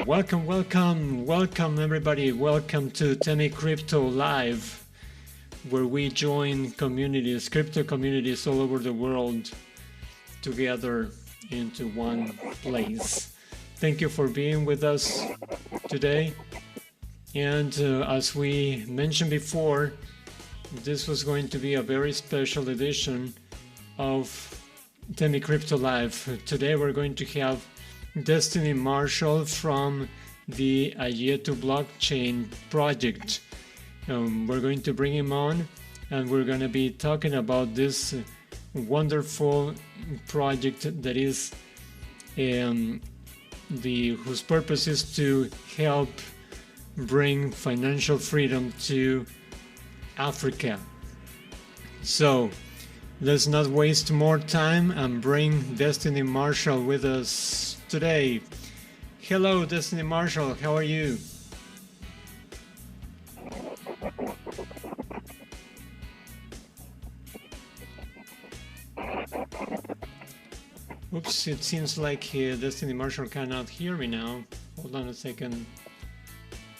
Welcome everybody. Welcome to Temmy Crypto Live, where we join communities, crypto communities all over the world together into one place. Thank you for being with us today. And as we mentioned before, this was going to be a very special edition of Temmy Crypto Live. Today we're going to have Destiny Marshall from the Ayetu blockchain project. We're going to bring him on and we're going to be talking about this wonderful project that is whose purpose is to help bring financial freedom to Africa. So let's not waste more time and bring Destiny Marshall with us today. Hello, Destiny Marshall. How are you? Oops, it seems like Destiny Marshall cannot hear me now. Hold on a second.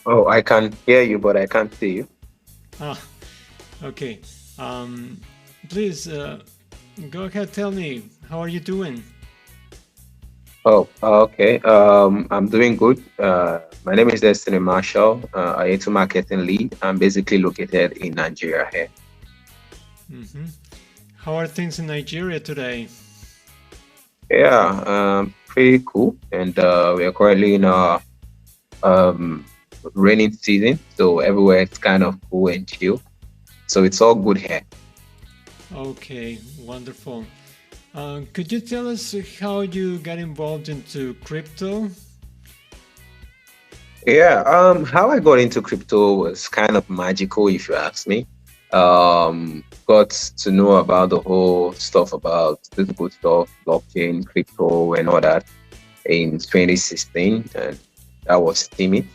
Oh, I can hear you, but I can't see you. Ah, okay. Please go ahead. Tell me, how are you doing? Oh, okay. I'm doing good. My name is Destiny Marshall, Ayetu marketing lead. I'm basically located in Nigeria here. Mm-hmm. How are things in Nigeria today? Yeah, pretty cool. And we are currently in our um, raining season, so everywhere it's kind of cool and chill. So it's all good here. Okay, wonderful. Could you tell us how you got involved into crypto? Yeah, how I got into crypto was kind of magical, if you ask me. Got to know about the whole stuff about this good stuff, blockchain, crypto, and all that in 2016, and that was Timmy.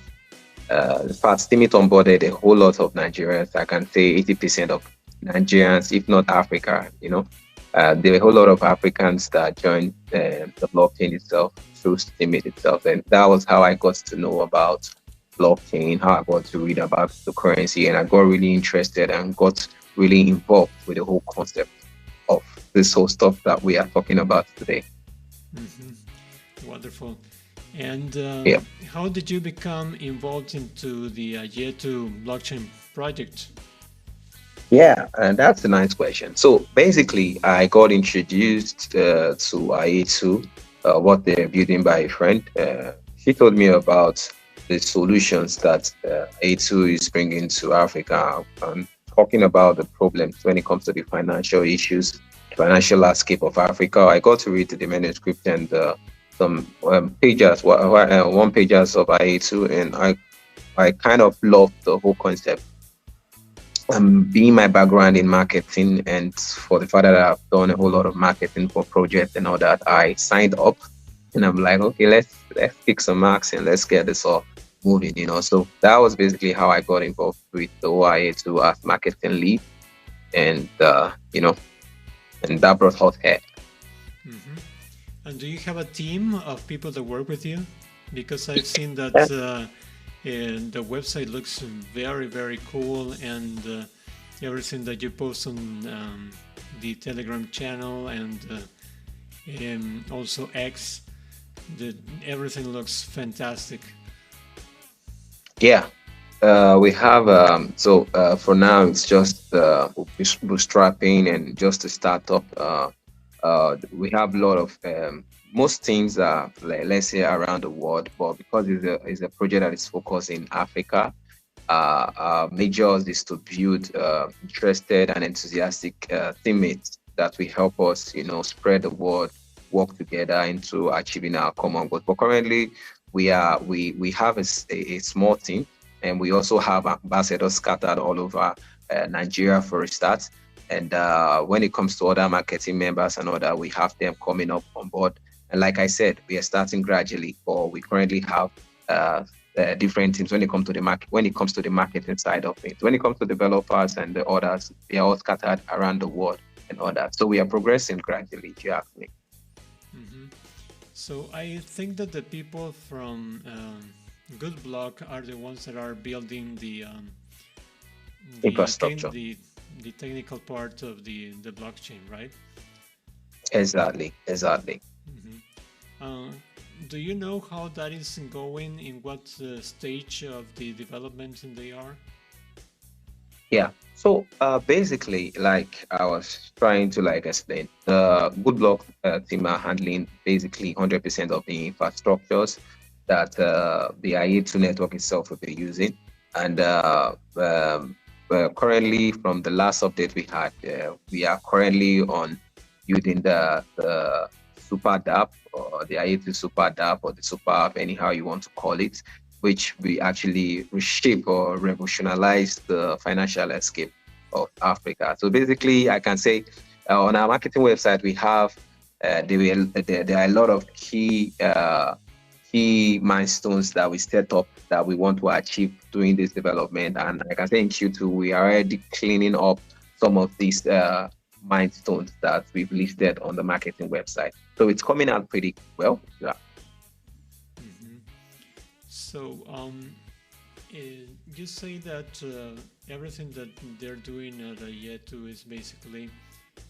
In fact, Timmy onboarded a whole lot of Nigerians. I can say 80% of Nigerians, if not Africa, there were a whole lot of Africans that joined the blockchain itself through Steemit itself. And that was how I got to know about blockchain, how I got to read about the currency, and I got really interested and got really involved with the whole concept of this whole stuff that we are talking about today. Mm-hmm. Wonderful. And Yeah. how did you become involved into the Ayetu blockchain project? Yeah, and that's a nice question. So basically, I got introduced to Ayetu, what they're building by a friend. She told me about the solutions that Ayetu is bringing to Africa, and talking about the problems when it comes to the financial issues, financial landscape of Africa. I got to read the manuscript and some pages, one pages of Ayetu, and I kind of loved the whole concept. Being my background in marketing, and for the fact that I've done a whole lot of marketing for projects and all that, I signed up and I'm like, okay, let's pick some marks and let's get this all moving. So that was basically how I got involved with the OIA2 as marketing lead, and and that brought us here. Mm-hmm. And do you have a team of people that work with you? Because I've seen that and the website looks very, very cool, and everything that you post on the Telegram channel and also X, everything looks fantastic. Yeah, we have for now it's just bootstrapping and just a startup. We have a lot of most things are, like, let's say, around the world, but because it's a project that is focused in Africa, major is to build interested and enthusiastic teammates that will help us, spread the word, work together into achieving our common goals. But currently, we have a small team, and we also have ambassadors scattered all over Nigeria for a start. And when it comes to other marketing members and other, we have them coming up on board. And like I said, we are starting gradually, but we currently have different teams when it comes to the market. When it comes to the marketing side of it, when it comes to developers and the others, they are all scattered around the world and all that. So we are progressing gradually, if you ask me. Mm-hmm. So I think that the people from good block are the ones that are building Infrastructure. the technical part of the blockchain, right? Exactly. Exactly. Uh, do you know how that is going? In what stage of the development they are? Yeah. So basically, like I was trying to like explain, the good luck team are handling basically 100% of the infrastructures that the Ayetu network itself will be using. And currently, from the last update we had, we are currently on using the super DApp or the Ayetu super DApp or the super app, anyhow you want to call it, which we actually reshape or revolutionize the financial landscape of Africa. So basically, I can say on our marketing website, we have there are a lot of key milestones that we set up that we want to achieve during this development. And like I say in Q2, we are already cleaning up some of these milestones that we've listed on the marketing website. So it's coming out pretty well. Yeah. So, you say that everything that they're doing at Ayetu is basically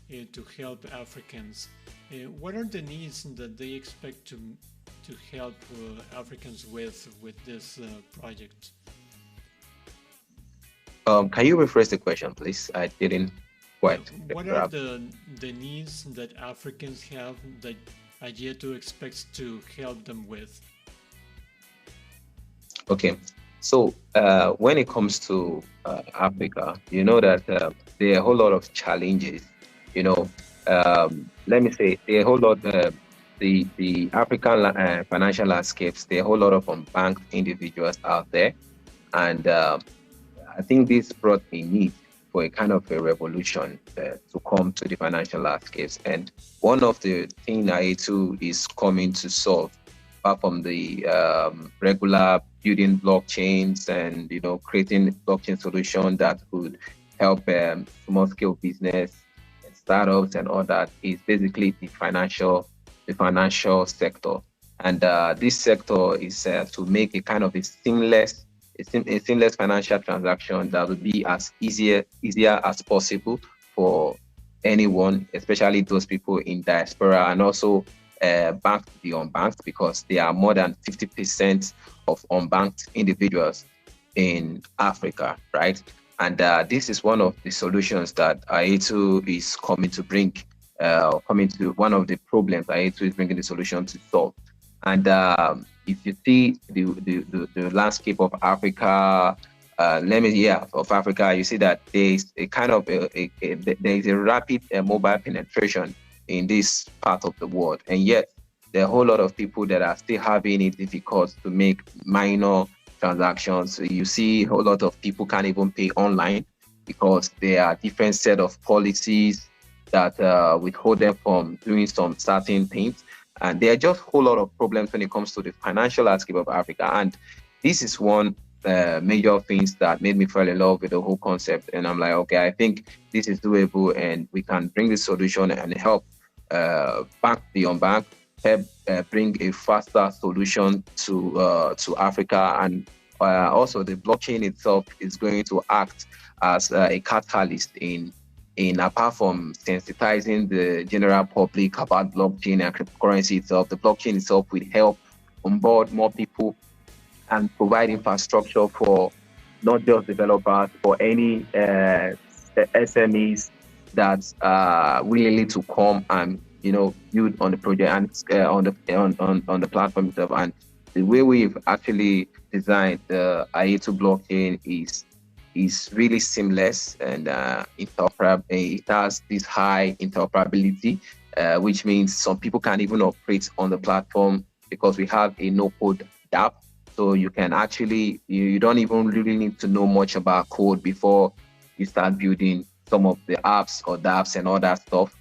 to help Africans. What are the needs that they expect to help Africans with this project? Can you rephrase the question, please? I didn't quite What are grab. the needs that Africans have that Ayetu expects to help them with? Okay. So when it comes to Africa, you know that there are a whole lot of challenges. You know, let me say there are a whole lot. The African financial landscapes. There are a whole lot of unbanked individuals out there, and I think this brought a need for a kind of a revolution to come to the financial landscapes. And one of the things Ayetu is coming to solve, apart from the regular building blockchains and creating blockchain solution that could help small scale business and startups and all that, is basically the financial sector. And this sector is to make a kind of a seamless financial transaction that will be as easier as possible for anyone, especially those people in diaspora, and also banked the unbanked, because there are more than 50% of unbanked individuals in Africa, right? And this is one of the solutions that Ayetu is coming to bring, coming to one of the problems Ayetu is bringing the solution to solve. And if you see the landscape of Africa, of Africa, you see that there's a kind of there is a rapid mobile penetration in this part of the world, and yet there are a whole lot of people that are still having it difficult to make minor transactions. So you see a whole lot of people can't even pay online because there are different set of policies that withhold them from doing some certain things. And there are just a whole lot of problems when it comes to the financial landscape of Africa. And this is one major things that made me fall in love with the whole concept. And I'm like, okay, I think this is doable, and we can bring this solution and help bank the unbanked, help bring a faster solution to Africa. And also the blockchain itself is going to act as a catalyst in apart from sensitizing the general public about blockchain and cryptocurrency itself. The blockchain itself will help onboard more people and provide infrastructure for not just developers, for any SMEs that are willing to come and build on the project and on the platform itself. And the way we've actually designed the Ayetu blockchain is really seamless and interoperable. It has this high interoperability, which means some people can even operate on the platform because we have a no-code app. So you can actually, you don't even really need to know much about code before you start building some of the apps or dApps and all that stuff.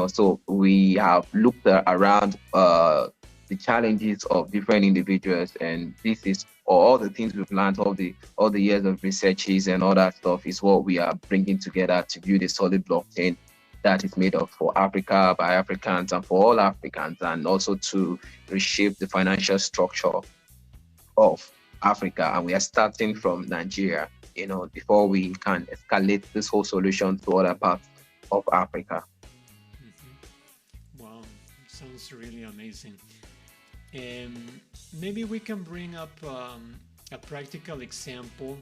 So we have looked around the challenges of different individuals, and this is all the things we've learned, all the years of researches and all that stuff is what we are bringing together to build a solid blockchain that is made of for Africa, by Africans, and for all Africans, and also to reshape the financial structure of Africa, and we are starting from Nigeria, before we can escalate this whole solution to other parts of Africa. Wow, sounds really amazing. Maybe we can bring up a practical example.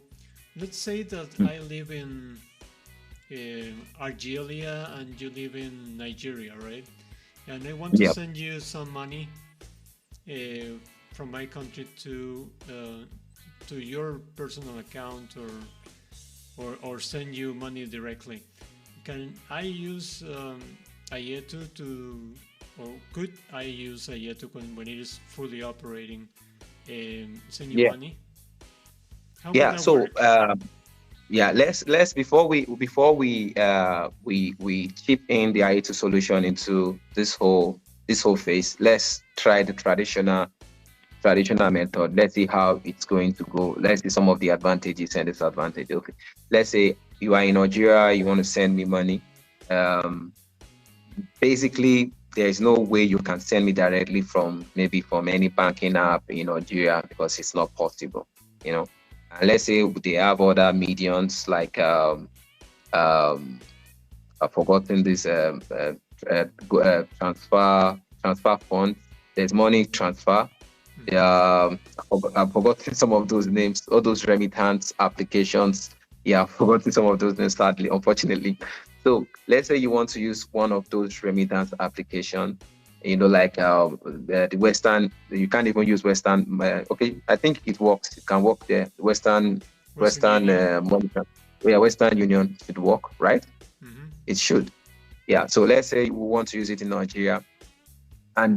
Let's say that I live in Algeria and you live in Nigeria, right? And I want to Yep. send you some money from my country to your personal account, or send you money directly. Can I use Ayetu or could I use Ayetu when it is fully operating, send you Yeah. money? How would Yeah. that So, work? yeah, let's before we chip in the Ayetu solution into this whole phase, let's try the traditional method. Let's see how it's going to go. Let's see some of the advantages and disadvantages. Okay. Let's say you are in Nigeria, you want to send me money. Um, Basically, there is no way you can send me directly from any banking app in Nigeria, because it's not possible. You know, and let's say they have other mediums like um, I've forgotten this transfer funds. There's money transfer. I've forgotten some of those names, all those remittance applications. Yeah, I've forgotten some of those names, sadly, unfortunately. So let's say you want to use one of those remittance application, like the Western. You can't even use Western. Okay, I think it works. It can work there. Western Western Union. money. Yeah, Western Union should work, right? Mm-hmm. It should. Yeah. So let's say we want to use it in Nigeria, and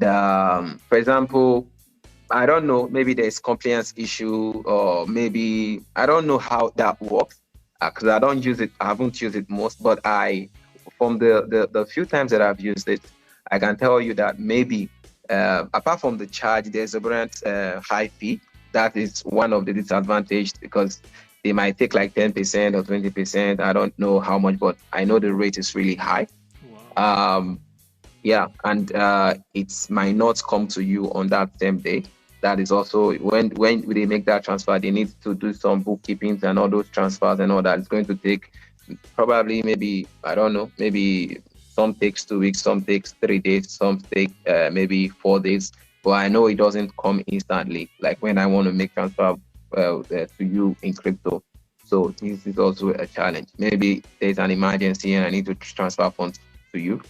for example, I don't know, maybe there's compliance issue, or maybe I don't know how that works, because I don't use it. I haven't used it most, but from the few times that I've used it, I can tell you that maybe apart from the charge, there's a brand high fee. That is one of the disadvantages, because they might take like 10% or 20%. I don't know how much, but I know the rate is really high. Wow. Um, yeah, and it might not come to you on that same day. That is also when they make that transfer, they need to do some bookkeeping and all those transfers and all that. It's going to take probably, maybe, I don't know, maybe some takes 2 weeks, some takes 3 days, some take maybe 4 days. But I know it doesn't come instantly. Like when I want to make transfer to you in crypto. So this is also a challenge. Maybe there's an emergency and I need to transfer funds to you.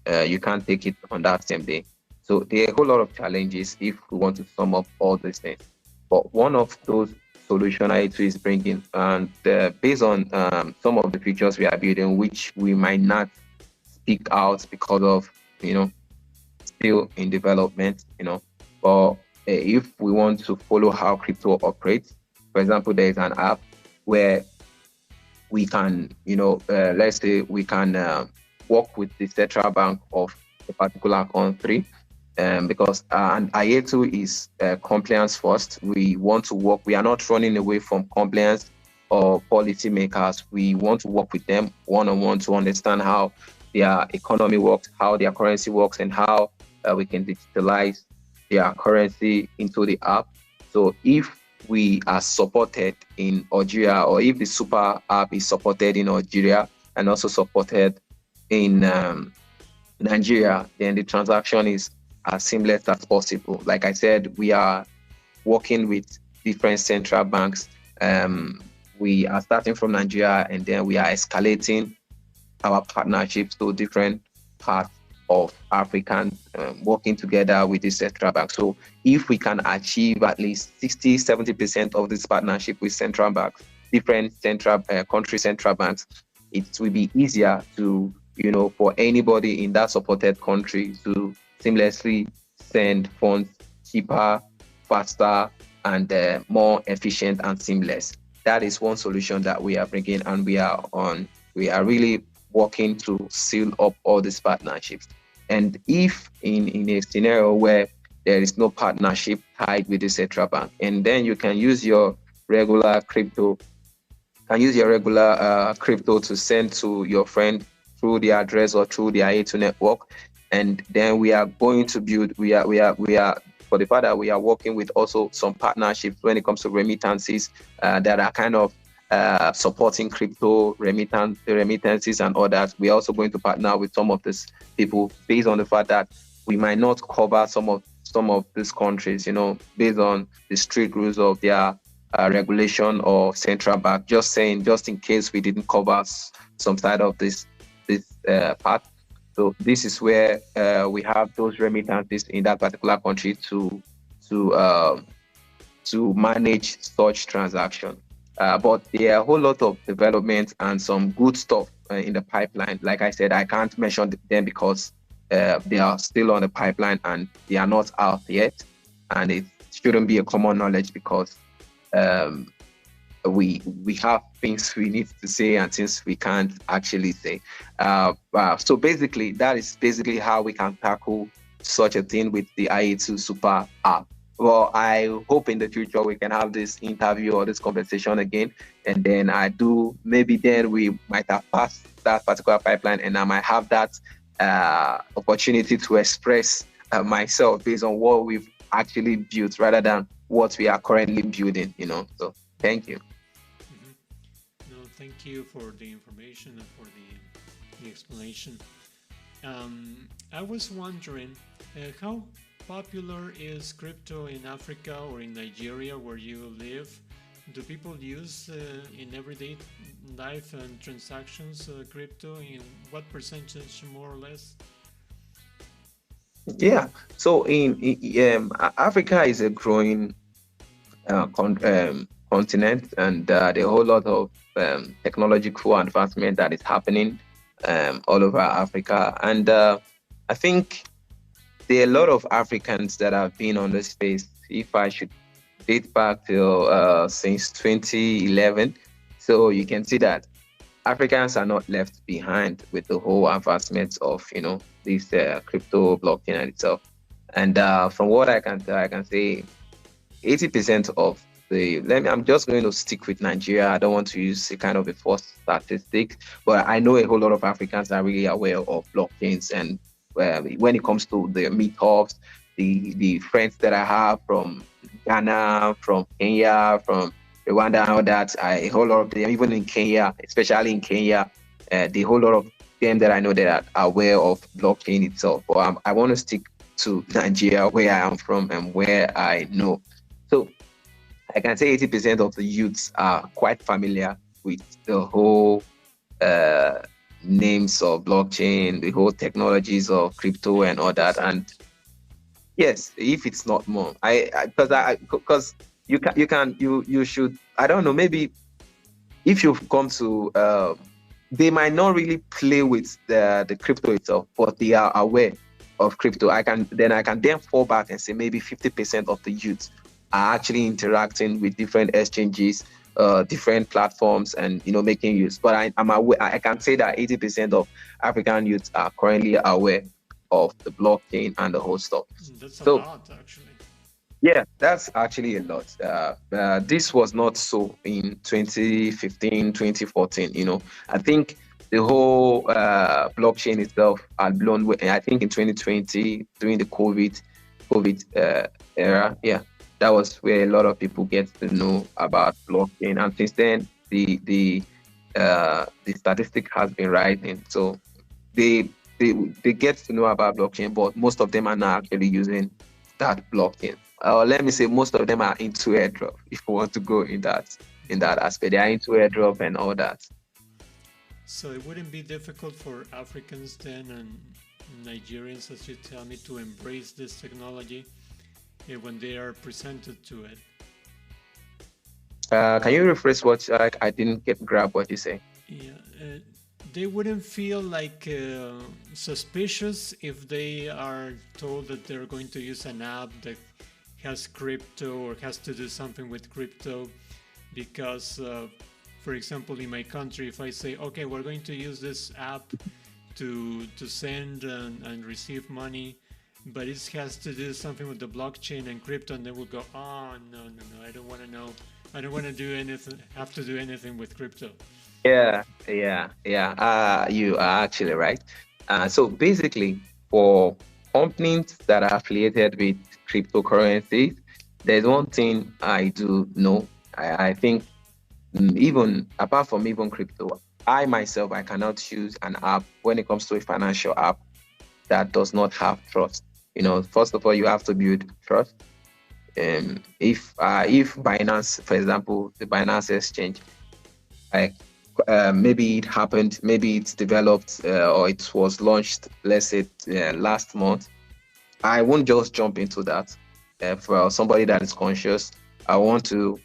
You can't take it on that same day. So there are a whole lot of challenges if we want to sum up all these things. But one of those solution I2 is bringing, and based on some of the features we are building, which we might not speak out because of, still in development, but if we want to follow how crypto operates, for example, there is an app where we can, let's say we can work with the central bank of a particular country, because and Ayetu is compliance first. We want to work. We are not running away from compliance or policy makers. We want to work with them one-on-one to understand how their economy works, how their currency works, and how we can digitalize their currency into the app. So if we are supported in Algeria, or if the super app is supported in Algeria and also supported in Nigeria, then the transaction is as seamless as possible. Like I said, we are working with different central banks. We are starting from Nigeria, and then we are escalating our partnerships to different parts of African, working together with the central bank. So if we can achieve at least 60-70% of this partnership with central banks, different central country central banks, it will be easier to, for anybody in that supported country to seamlessly send funds cheaper, faster, and more efficient and seamless. That is one solution that we are bringing, and we are really working to seal up all these partnerships. And if in a scenario where there is no partnership tied with the central bank, and then you can use your regular crypto, to send to your friend through the address or through the Ayetu network, and then we are going to build. We are for the fact that we are working with also some partnerships when it comes to remittances that are kind of supporting crypto remittances and all that. We're also going to partner with some of these people based on the fact that we might not cover some of these countries, based on the strict rules of their regulation or central bank. Just saying, just in case we didn't cover some side of this part. So this is where we have those remittances in that particular country to manage such transaction. But there are a whole lot of development and some good stuff in the pipeline. Like I said, I can't mention them because they are still on the pipeline and they are not out yet. And it shouldn't be a common knowledge because we have things we need to say and things we can't actually say. So basically, that is basically how we can tackle such a thing with the Ayetu Super app. Well, I hope in the future we can have this interview or this conversation again, and then maybe then we might have passed that particular pipeline, and I might have that opportunity to express myself based on what we've actually built rather than what we are currently building. So thank you. No, thank you for the information and for the explanation. I was wondering how popular is crypto in Africa or in Nigeria where you live? Do people use in everyday life and transactions crypto? In what percentage, more or less? Yeah. So in Africa is a growing continent, and there are a whole lot of technological advancement that is happening all over Africa, and I think there are a lot of Africans that have been on the space. If I should date back till since 2011, so you can see that Africans are not left behind with the whole advancements of this crypto blockchain and itself. And from what I can tell, I can say 80% of I'm just going to stick with Nigeria. I don't want to use a kind of a false statistic, but I know a whole lot of Africans are really aware of blockchains. And when it comes to the meetups, the friends that I have from Ghana, from Kenya, from Rwanda, and all that, a whole lot of them, even in Kenya, especially in Kenya, the whole lot of them that I know that are aware of blockchain itself. But I want to stick to Nigeria, where I am from and where I know. So I can say 80% of the youths are quite familiar with the whole names of blockchain, the whole technologies of crypto and all that. And yes, if it's not more, because you should, I don't know, maybe if you've come to they might not really play with the crypto itself, but they are aware of crypto. I can then fall back and say maybe 50% of the youth are actually interacting with different exchanges, different platforms, and making use. But I'm aware. I can say that 80% of African youths are currently aware of the blockchain and the whole stuff. That's a lot, actually. Yeah, that's actually a lot. This was not so in 2015, 2014. I think the whole blockchain itself had blown away. I think in 2020 during the COVID era, yeah. That was where a lot of people get to know about blockchain, and since then the statistic has been rising. So they get to know about blockchain, but most of them are not actually using that blockchain. Let me say most of them are into airdrop. If you want to go in that aspect, they are into airdrop and all that. So it wouldn't be difficult for Africans then and Nigerians, as you tell me, to embrace this technology when they are presented to it. Can you rephrase what I didn't grab what you say? Yeah, they wouldn't feel like suspicious if they are told that they're going to use an app that has crypto or has to do something with crypto, because for example in my country, if I say, okay, we're going to use this app to send and receive money, but it has to do something with the blockchain and crypto, and they will go, oh, no, I don't want to know. I don't want to do anything, have to do anything with crypto. Yeah. You are actually right. So basically, for companies that are affiliated with cryptocurrencies, there's one thing I do know. I think even apart from even crypto, I myself I cannot use an app when it comes to a financial app that does not have trust. First of all, you have to build trust. If Binance, for example, the Binance exchange, like maybe it happened, maybe it's developed or it was launched, let's say last month, I won't just jump into that. For somebody that is conscious, I want to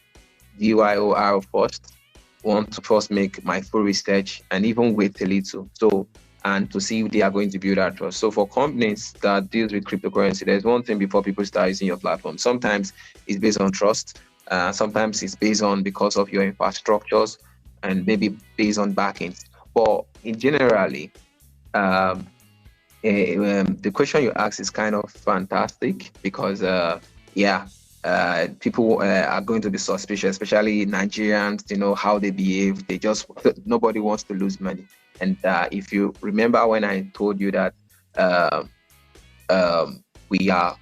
DYOR first, want to first make my full research and even wait a little. And to see if they are going to build that trust. So for companies that deals with cryptocurrency, there's one thing before people start using your platform. Sometimes it's based on trust. Sometimes it's based on because of your infrastructures and maybe based on backings. But in generally, the question you ask is kind of fantastic because, people are going to be suspicious, especially Nigerians. How they behave. Nobody wants to lose money. And if you remember when I told you that uh, we are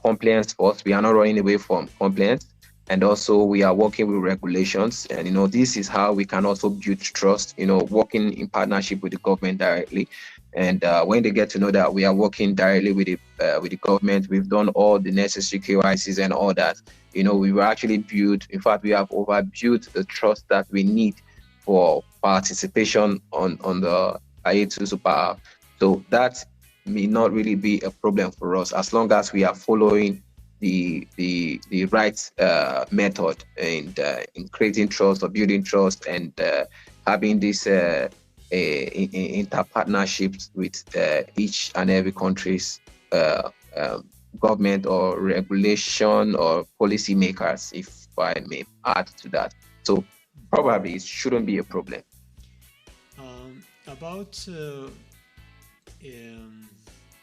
compliance first, we are not running away from compliance, and also we are working with regulations. And this is how we can also build trust. Working in partnership with the government directly. And when they get to know that we are working directly with the government, we've done all the necessary KYCs and all that. We will actually build. In fact, we have overbuilt the trust that we need for participation on the Ayetu Super App. So that may not really be a problem for us as long as we are following the right method and in creating trust or building trust and having this inter partnerships with each and every country's government or regulation or policy makers, if I may add to that. So probably it shouldn't be a problem. About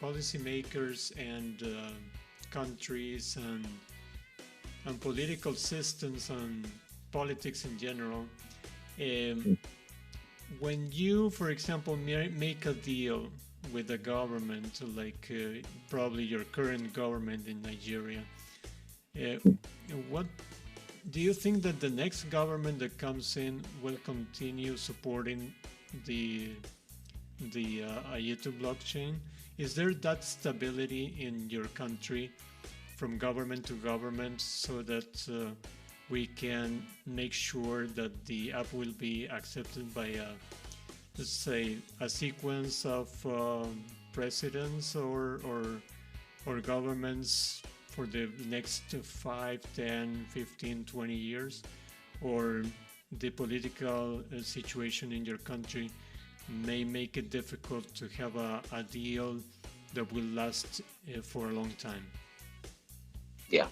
policymakers and countries and political systems and politics in general. When you, for example, make a deal with the government, like probably your current government in Nigeria, what do you think that the next government that comes in will continue supporting the Ayetu blockchain? Is there that stability in your country from government to government so that we can make sure that the app will be accepted by let's say a sequence of presidents or governments for the next 5, 10, 15, 20 years? Or the political situation in your country may make it difficult to have a deal that will last for a long time? Yeah.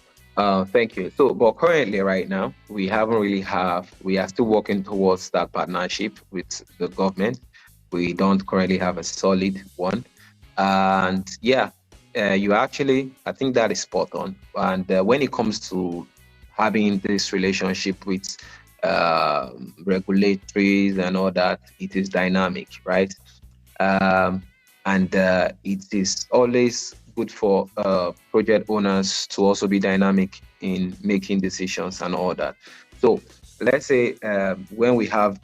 Thank you. So, but currently, right now, we are still working towards that partnership with the government. We don't currently have a solid one. And yeah, I think that is spot on. And when it comes to having this relationship with regulatories and all that, it is dynamic, right? And it is always good for project owners to also be dynamic in making decisions and all that. So let's say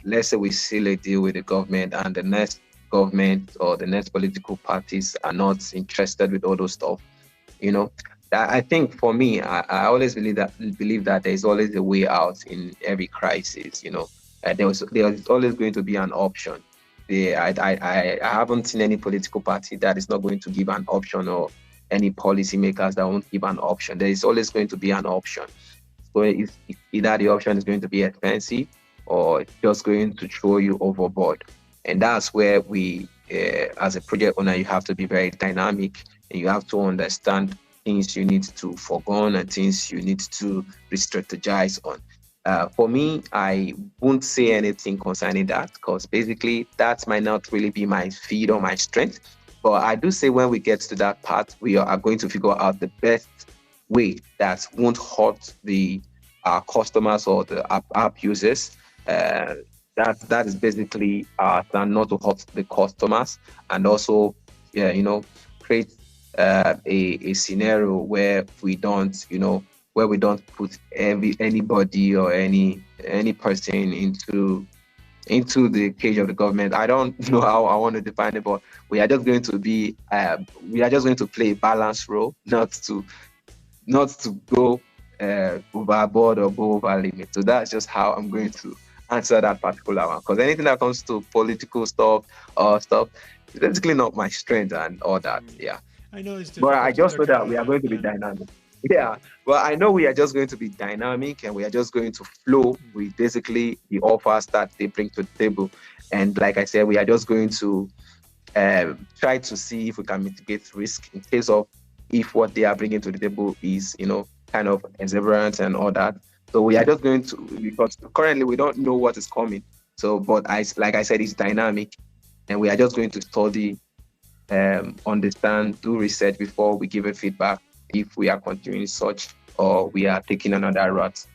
let's say we seal a deal with the government and the next government or the next political parties are not interested with all those stuff. I think for me, I always believe that there is always a way out in every crisis. There's always going to be an option. I haven't seen any political party that is not going to give an option, or any policymakers that won't give an option. There is always going to be an option. So if either the option is going to be expensive or just going to throw you overboard. And that's where we, as a project owner, you have to be very dynamic and you have to understand things you need to forego and things you need to re-strategize on. For me, I won't say anything concerning that because basically that might not really be my field or my strength. But I do say when we get to that part, we are going to figure out the best way that won't hurt the customers or the app users. That is basically not to hurt the customers and also, create a scenario where we don't, where we don't put anybody or any person into the cage of the government. I don't know how I want to define it, but we are just going to play a balanced role, not to go overboard or go over limit. So that's just how I'm going to answer that particular one. Because anything that comes to political stuff or stuff, it's basically not my strength and all that. Yeah. I know it's But I difficult to just know talk that we about are that. going to be Yeah. dynamic. Yeah. Well, I know we are just going to be dynamic and we are just going to flow with basically the offers that they bring to the table. And like I said, we are just going to try to see if we can mitigate risk in case of if what they are bringing to the table is, kind of exuberant and all that. So we are just going to, because currently we don't know what is coming. So, but like I said, it's dynamic, and we are just going to study, understand, do research before we give a feedback if we are continuing such or we are taking another route.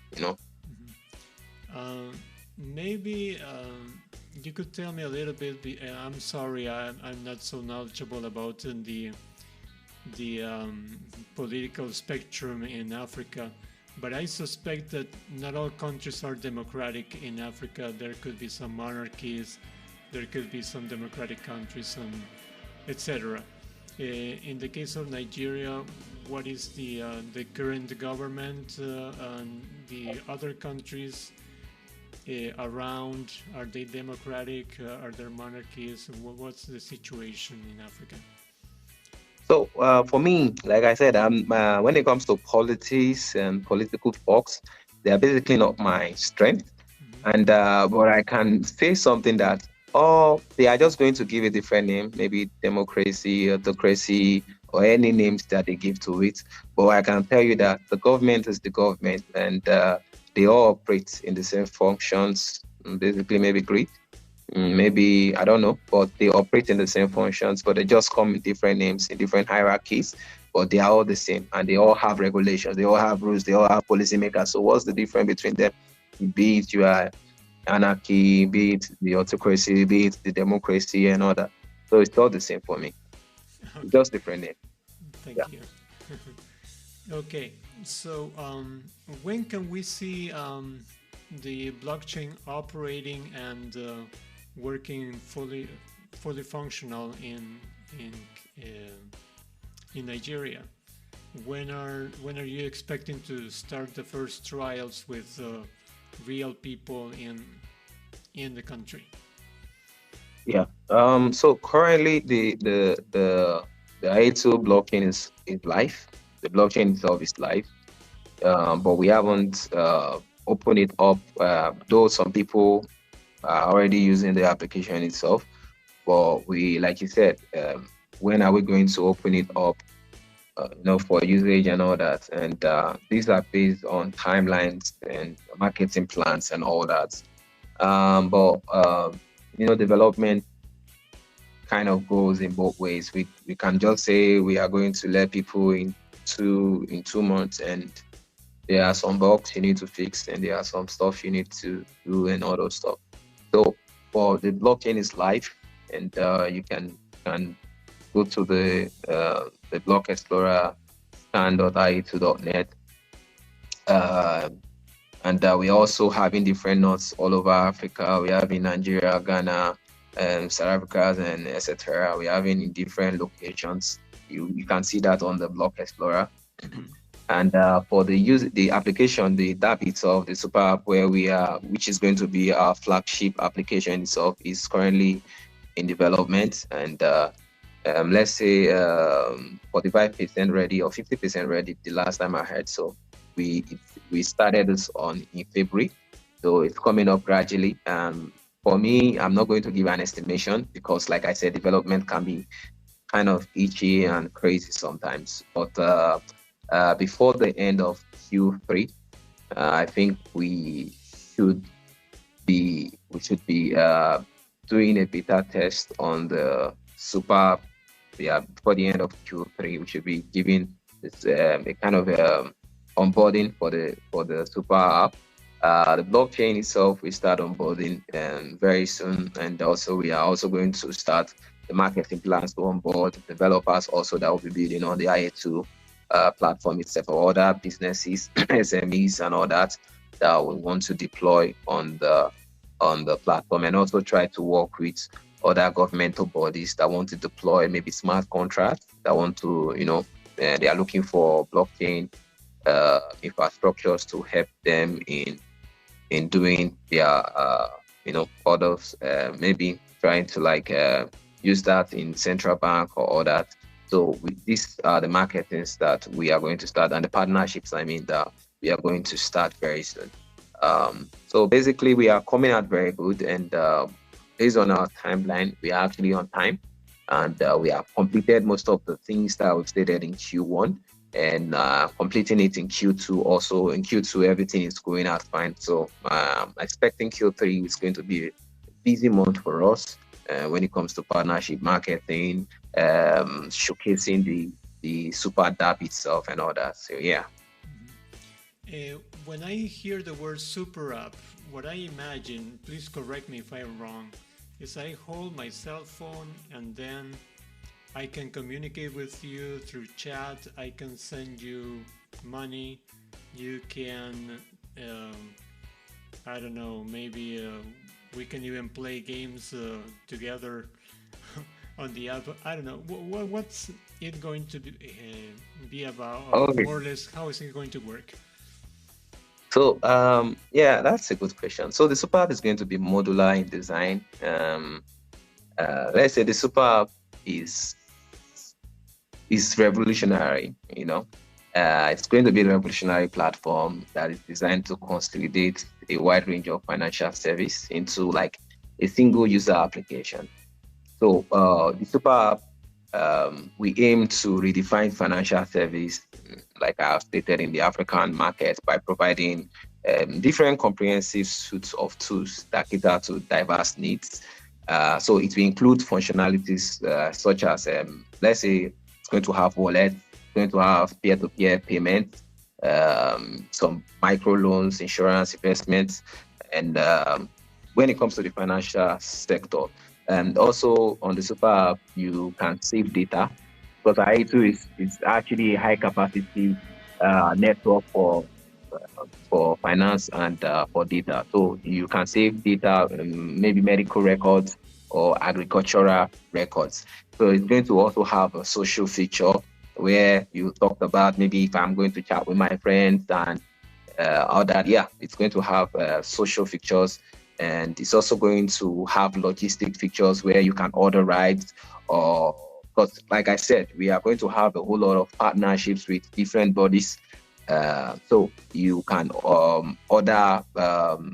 Maybe you could tell me a little bit. I'm sorry, I'm not so knowledgeable about the political spectrum in Africa, but I suspect that not all countries are democratic in Africa. There could be some monarchies, there could be some democratic countries, and etc. In the case of Nigeria, what is the current government and the other countries around? Are they democratic? Are there monarchies? What's the situation in Africa? So for me, like I said, when it comes to politics and political talks, they are basically not my strength. And but I can say something that they are just going to give a different name, maybe democracy, autocracy, or any names that they give to it. But I can tell you that the government is the government, and they all operate in the same functions. Basically, maybe great. Maybe I don't know, but they operate in the same functions, but they just come in different names, in different hierarchies, but they are all the same, and they all have regulations, they all have rules, they all have policymakers. So what's the difference between them? Be it you are anarchy, be it the autocracy, be it the democracy, and all that. So it's all the same for me, Okay, just different name. Yeah. thank you. Okay, so when can we see the blockchain operating and working fully functional in Nigeria? When are you expecting to start the first trials with real people in the country? Yeah. So currently the Ayetu blockchain is live. The blockchain itself is live. But we haven't opened it up. Though some people are already using the application itself, but we, like you said, when are we going to open it up? For usage and all that. And these are based on timelines and marketing plans and all that. But development kind of goes in both ways. We can just say we are going to let people in 2 months, and there are some bugs you need to fix, and there are some stuff you need to do and all those stuff. So, well, the blockchain is live, and you can go to the block explorer scan.ie2.net, uh, and we also having different nodes all over Africa. We have in Nigeria, Ghana, South Africa, and etc. We have in different locations. You can see that on the block explorer. And for the application, the app itself, the super app where we are, which is going to be our flagship application itself, is currently in development, and let's say 45% ready or 50% ready the last time I heard. So we started this in February, so it's coming up gradually. For me, I'm not going to give an estimation because, like I said, development can be kind of itchy and crazy sometimes. But before the end of Q3, I think we should be doing a beta test on the super app. Yeah, before the end of Q3, we should be giving this a kind of onboarding for the super app. The blockchain itself we start onboarding very soon, and also we are also going to start the marketing plans to onboard developers also that will be building on the Ayetu platform itself, or other businesses, SMEs, and all that we want to deploy on the platform, and also try to work with other governmental bodies that want to deploy maybe smart contracts that want to, they are looking for blockchain infrastructures to help them in doing their orders, maybe trying to use that in central bank or all that. So these are the marketings that we are going to start, and the partnerships, that we are going to start very soon. So basically, we are coming out very good, and based on our timeline, we are actually on time, and we have completed most of the things that we've stated in Q1, and completing it in Q2. Also in Q2, everything is going out fine. So expecting Q3 is going to be a busy month for us when it comes to partnership marketing, showcasing the super dApp itself and all that. So yeah. When I hear the word super app, what I imagine, please correct me if I'm wrong, is I hold my cell phone and then I can communicate with you through chat. I can send you money. You can, I don't know, maybe we can even play games together on the app. I don't know. What's it going to be about? Okay. More or less, how is it going to work? So yeah, that's a good question. So the super app is going to be modular in design. Let's say the super app is revolutionary. It's going to be a revolutionary platform that is designed to consolidate a wide range of financial service into like a single user application. So the super app, we aim to redefine financial service, like I have stated, in the African market by providing different comprehensive suites of tools that cater to diverse needs. So it will include functionalities such as, let's say, it's going to have wallet, it's going to have peer-to-peer payments, some micro loans, insurance, investments, and when it comes to the financial sector. And also on the super app, you can save data, because Ayetu is actually a high capacity network for finance and for data. So you can save data, maybe medical records or agricultural records. So it's going to also have a social feature where you talked about maybe if I'm going to chat with my friends and all that. Yeah, it's going to have social features. And it's also going to have logistic features where you can order rides, or because like I said, we are going to have a whole lot of partnerships with different bodies. So you can order,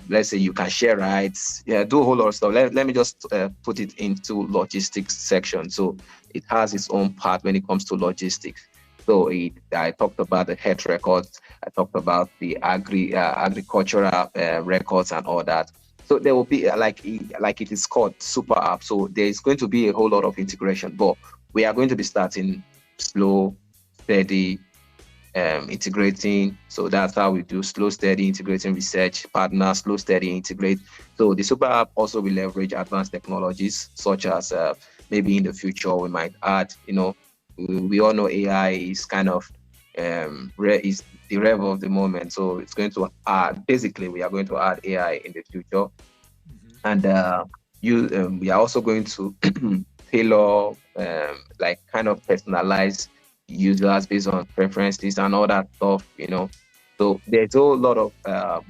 let's say you can share rides, do a whole lot of stuff. Let me just put it into logistics section. So it has its own part when it comes to logistics. So I talked about the health records, I talked about the agricultural records and all that. So there will be like it is called super app. So there is going to be a whole lot of integration, but we are going to be starting slow, steady, integrating. So that's how we do slow, steady, integrating, research, partner, slow, steady, integrate. So the super app also will leverage advanced technologies such as maybe in the future we might add, we all know AI is kind of is the rev of the moment. So it's going to add, basically we are going to add AI in the future. And we are also going to tailor like kind of personalize users based on preferences and all that stuff, So there's a lot of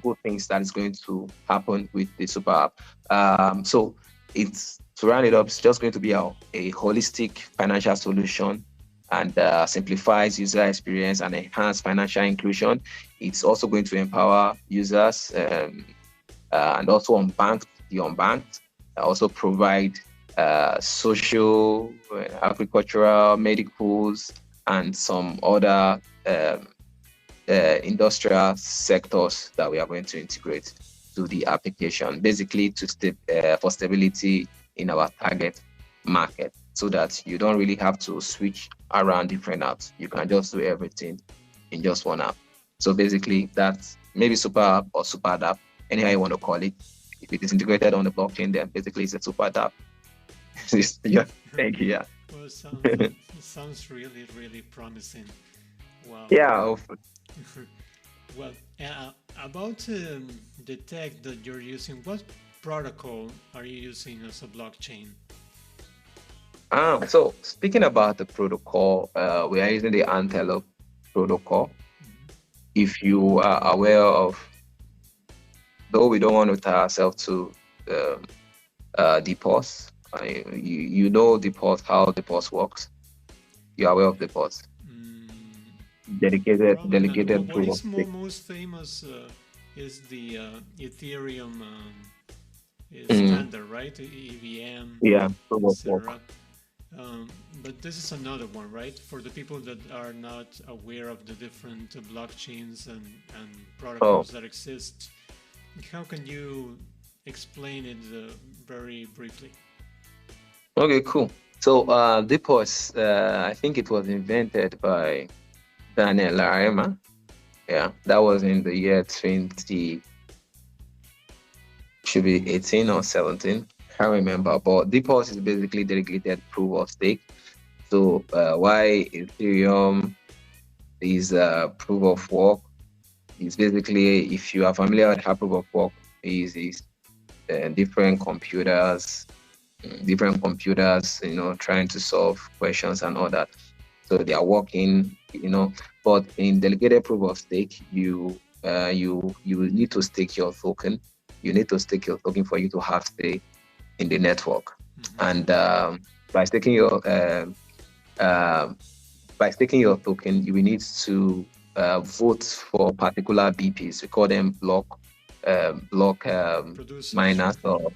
good things that is going to happen with the super app. So it's, to round it up, it's just going to be a holistic financial solution, and simplifies user experience and enhance financial inclusion. It's also going to empower users and also the unbanked, also provide social, agricultural, medicals, and some other industrial sectors that we are going to integrate to the application, basically for stability in our target market, so that you don't really have to switch around different apps. You can just do everything in just one app. So basically that's maybe super app or super app, anyhow you want to call it. If it is integrated on the blockchain, then basically it's a super app. Yeah, thank you. Yeah. Well, sounds really, really promising. Wow. Yeah, of Well, about the tech that you're using, what protocol are you using as a blockchain? So speaking about the protocol, we are using the Antelope protocol. If you are aware of, though we don't want to tie ourselves to the DPoS, you know DPoS, how DPoS works. You're aware of DPoS, Mm, probably not. delegated What proof of is stake. most famous is the Ethereum Mm, standard, right? EVM, yeah, proof of work. etc. Um, but this is another one, right? For the people that are not aware of the different blockchains and Oh, protocols that exist, how can you explain it very briefly? okay, cool. So DPoS, I think it was invented by Daniel Larimer. Yeah, that was in the year 20, should be 18 or 17. Can't remember. But DPoS is basically delegated proof of stake. So why Ethereum is proof of work is basically, if you are familiar with how proof of work is different computers, trying to solve questions and all that. So they are working, but in delegated proof of stake, you need to stake your token. You need to stake your token for you to have stake in the network. And by staking your um, token, you will need to vote for particular BPs. We call them block Producers. miners or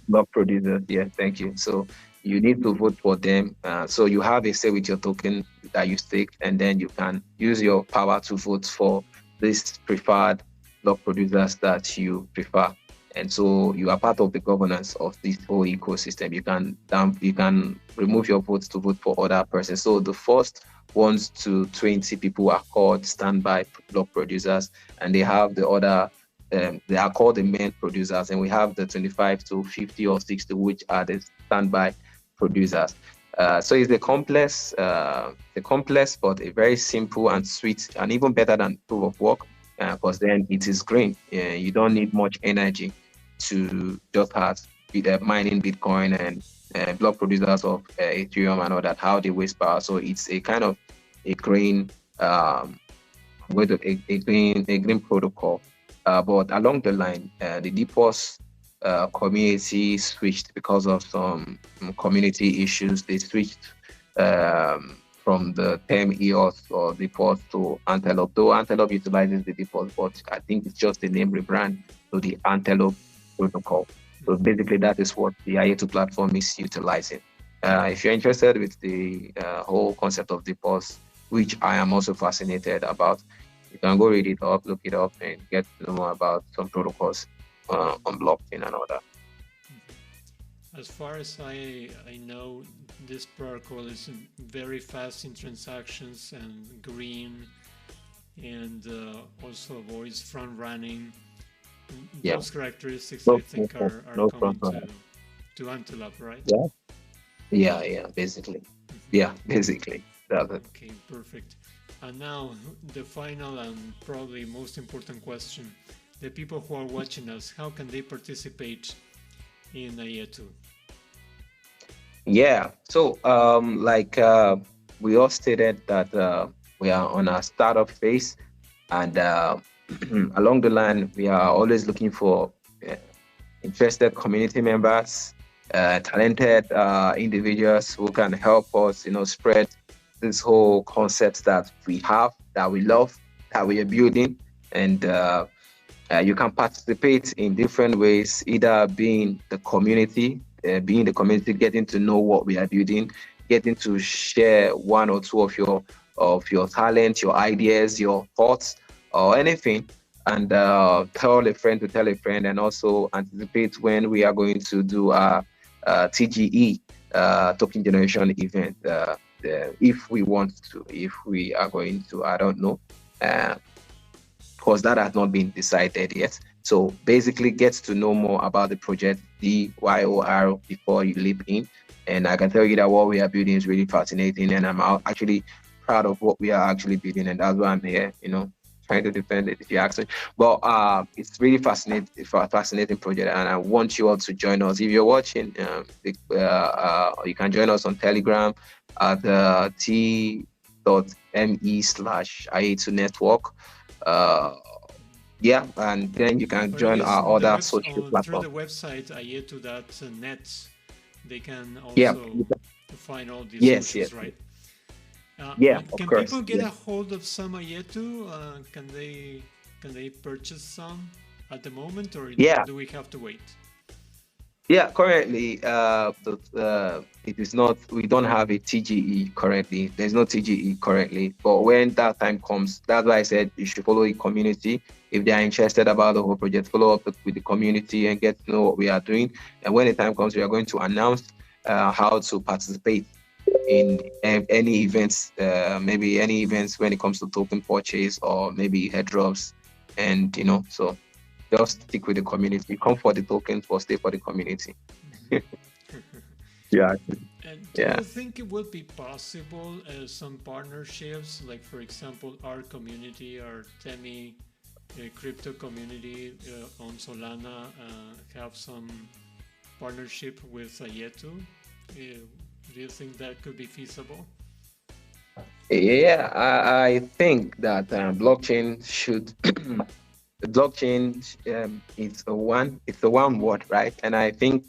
block producers. Yeah, thank you. So you need to vote for them. So you have a say with your token that you stake, and then you can use your power to vote for this preferred block producers that you prefer. And so you are part of the governance of this whole ecosystem. You can remove your votes to vote for other persons. So the first 1 to 20 people are called standby block producers, and they have the other they are called the main producers, and we have the 25 to 50 or 60, which are the standby producers. So it's the complex, but a very simple and sweet, and even better than proof of work, because then it is green. You don't need much energy to just have mining Bitcoin and block producers of Ethereum and all that, how they waste power. So it's a kind of a green a green protocol. But along the line, the DPoS community switched because of some community issues. They switched from the Temmy or DPoS to Antelope. Though Antelope utilizes the DPoS, but I think it's just the name rebrand to the Antelope protocol. So basically, that is what the Ayetu platform is utilizing. If you're interested with the whole concept of DPoS, which I am also fascinated about, you can go read it up, look it up, and get to know more about some protocols on blockchain and all that. As far as I know, this protocol is very fast in transactions and green, and also avoids front running. Yeah, Those characteristics, I no, think, are no coming front. to Antelope, right? Yeah, yeah, basically. Yeah, basically. That's it. Okay, perfect. And now the final and probably most important question: the people who are watching us, how can they participate in Ayetu? Yeah. So, like we all stated that we are on a startup phase, and along the line, we are always looking for uh, interested community members, talented individuals who can help us, spread this whole concept that we have, that we love, that we are building, and you can participate in different ways, either being the community, getting to know what we are building, getting to share one or two of your talents, your ideas, your thoughts, or anything, and tell a friend to tell a friend, and also anticipate when we are going to do our TGE token generation event. If we want to, if we are going to, I don't know. Because that has not been decided yet. So basically, get to know more about the project DYOR before you leap in. And I can tell you that what we are building is really fascinating, and I'm actually proud of what we are actually building, and that's why I'm here, trying to defend it if you ask me. But it's really fascinating project, and I want you all to join us. If you're watching, you can join us on Telegram at t.me/Ayetu network. Uh, yeah, and then you can Or I join guess our other social through platforms. the website ayetu.net, they can Yeah, also find all these yes, socials, yes, right? yeah, of Can course. people get Yeah. a hold of some Ayetu? Can they purchase some at the moment, or Yeah, do we have to wait? yeah, currently, it is not, we don't have a TGE currently. There's no TGE currently. But when that time comes, that's why I said you should follow the community. If they are interested about the whole project, follow up with the community and get to know what we are doing. And when the time comes, we are going to announce how to participate in any events, maybe any events when it comes to token purchase or maybe airdrops. And, so just stick with the community. Come for the tokens, but stay for the community. Yeah, And do yeah, you think it would be possible some partnerships, like for example, our community, our Temmy crypto community on Solana, have some partnership with Ayetu? Do you think that could be feasible? yeah. I think that blockchain should the blockchain it's a one word, right? And I think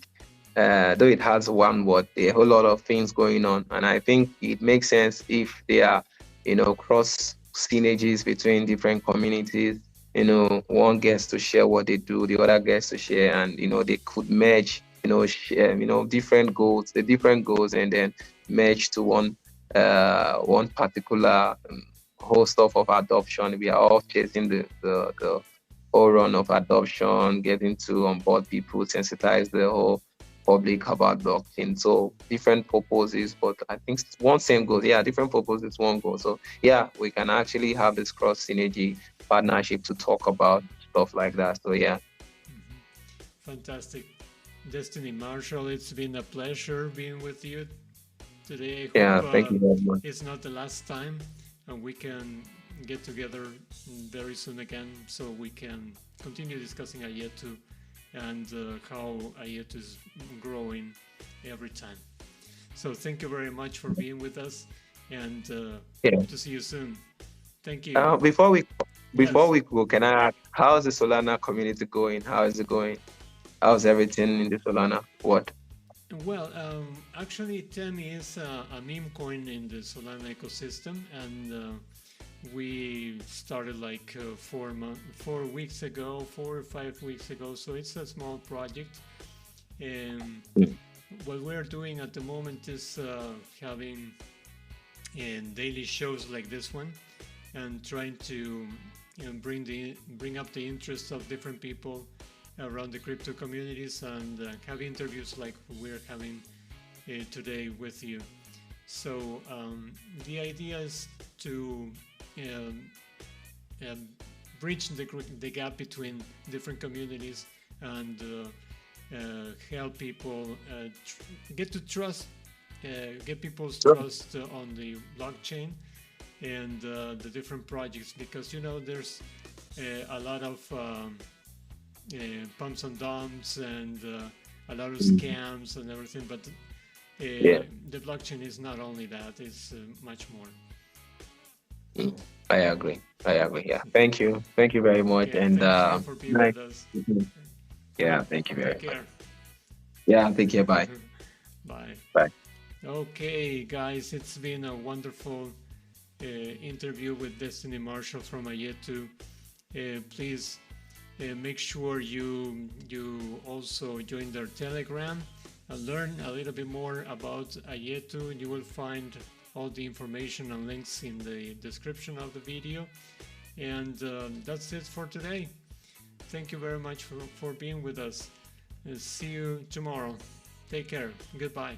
though it has one word, there are a whole lot of things going on, and I think it makes sense if there are cross synergies between different communities. One gets to share what they do, the other gets to share, and they could merge, share, the different goals, and then merge to one particular whole stuff of adoption. We are all chasing the whole run of adoption, getting to onboard people, sensitize the whole public about blockchain. So different purposes, but I think it's one same goal. Yeah, different purposes, one goal. So yeah, we can actually have this cross synergy partnership to talk about stuff like that. So yeah. Fantastic. Destiny Marshall, it's been a pleasure being with you today. I hope Yeah, thank you very much. it's not the last time and we can get together very soon again so we can continue discussing Ayetu and how Ayetu is growing every time. So thank you very much for being with us and Yeah. hope to see you soon. Thank you. Before we before Yes. we go, can I ask, how's the Solana community going? How is it going? How's everything in the Solana? What? Well, actually, Temmy is a meme coin in the Solana ecosystem, and we started like 4 weeks ago, 4 or 5 weeks ago. So it's a small project. And what we're doing at the moment is having daily shows like this one, and trying to bring up the interest of different people around the crypto communities and have interviews like we're having today with you. So the idea is to um, um, bridge the gap between different communities and help people get to trust, get people's Sure. trust on the blockchain and the different projects, because there's a lot of pumps and dumps and a lot of scams and everything. But Yeah. the blockchain is not only that; it's much more. I agree. I agree. Yeah. Thank you. Thank you very much. Okay, And thank you for being nice. with us. Mhm. Yeah. Thank you very Take much. care. Yeah. Take care. Bye. Bye. Bye. Okay, guys, it's been a wonderful interview with Destiny Marshall from Ayetu. Please make sure you also join their Telegram and learn a little bit more about Ayetu. You will find all the information and links in the description of the video. And that's it for today. Thank you very much for being with us. See you tomorrow. Take care. Goodbye.